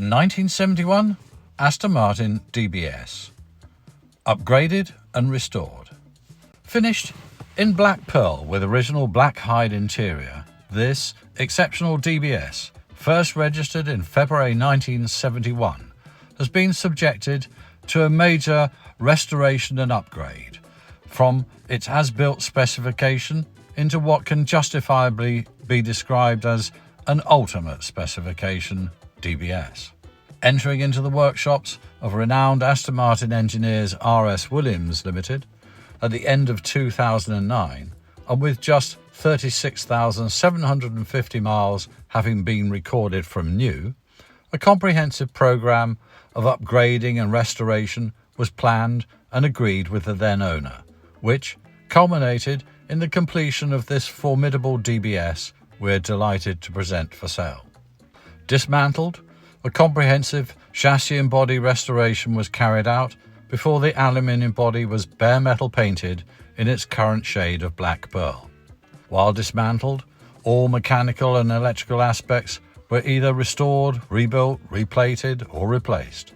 1971 Aston Martin DBS. Upgraded and restored. Finished in black pearl with original black hide interior, this exceptional DBS, first registered in February 1971, has been subjected to a major restoration and upgrade, from its as-built specification into what can justifiably be described as an ultimate specification DBS. Entering into the workshops of renowned Aston Martin engineers R S Williams Ltd at the end of 2009, and with just 36,750 miles having been recorded from new, a comprehensive program of upgrading and restoration was planned and agreed with the then owner, which culminated in the completion of this formidable DBS we're delighted to present for sale. Dismantled, a comprehensive chassis and body restoration was carried out before the aluminium body was bare metal painted in its current shade of black pearl. While dismantled, all mechanical and electrical aspects were either restored, rebuilt, replated or replaced.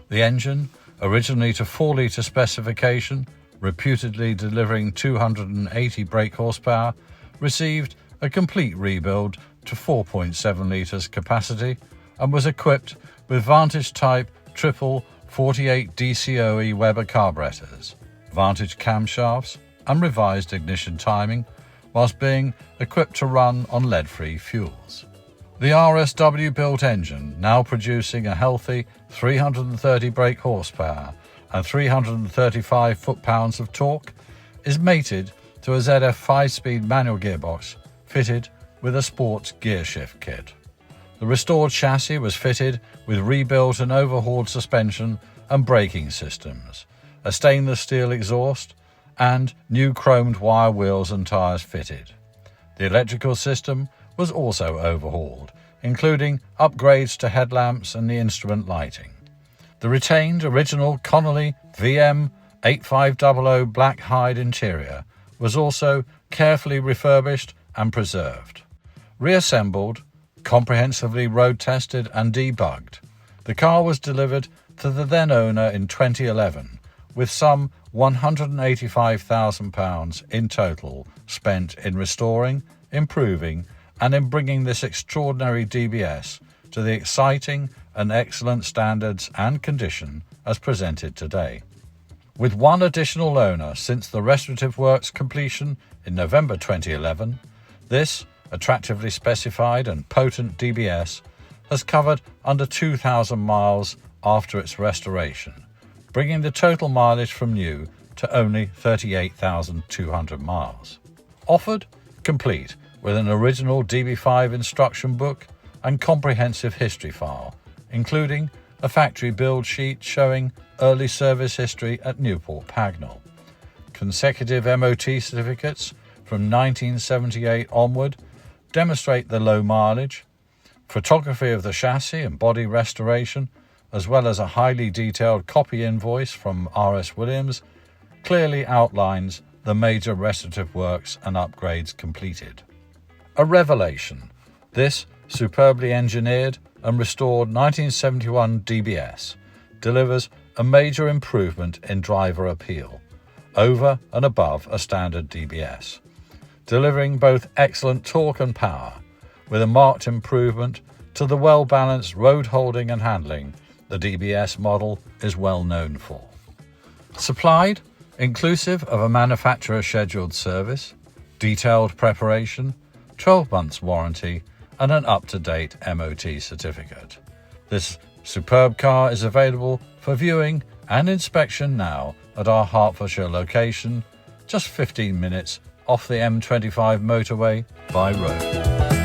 The engine, originally to 4-litre specification, reputedly delivering 280 brake horsepower, received a complete rebuild to 4.7 litres capacity and was equipped with Vantage Type triple 48 DCOE Weber carburetors, Vantage camshafts and revised ignition timing, whilst being equipped to run on lead-free fuels. The RSW built engine, now producing a healthy 330 brake horsepower and 335 foot-pounds of torque, is mated to a ZF 5-speed manual gearbox fitted with a sports gear shift kit. The restored chassis was fitted with rebuilt and overhauled suspension and braking systems, a stainless steel exhaust, and new chromed wire wheels and tyres fitted. The electrical system was also overhauled, including upgrades to headlamps and the instrument lighting. The retained original Connolly VM 8500 black hide interior was also carefully refurbished and preserved. Reassembled, comprehensively road tested and debugged, the car was delivered to the then owner in 2011, with some £185,000 in total spent in restoring, improving and in bringing this extraordinary DBS to the exciting and excellent standards and condition as presented today. With one additional owner since the restorative works completion in November 2011, this attractively specified and potent DBS has covered under 2,000 miles after its restoration, bringing the total mileage from new to only 38,200 miles. Offered complete with an original DB5 instruction book and comprehensive history file, including a factory build sheet showing early service history at Newport Pagnell, consecutive MOT certificates from 1978 onward demonstrate the low mileage, photography of the chassis and body restoration, as well as a highly detailed copy invoice from R S Williams, clearly outlines the major restorative works and upgrades completed. A revelation, this superbly engineered and restored 1971 DBS delivers a major improvement in driver appeal, over and above a standard DBS, delivering both excellent torque and power, with a marked improvement to the well-balanced road holding and handling the DBS model is well known for. Supplied, inclusive of a manufacturer scheduled service, detailed preparation, 12 months warranty and an up-to-date MOT certificate. This superb car is available for viewing and inspection now at our Hertfordshire location, just 15 minutes off the M25 motorway by road.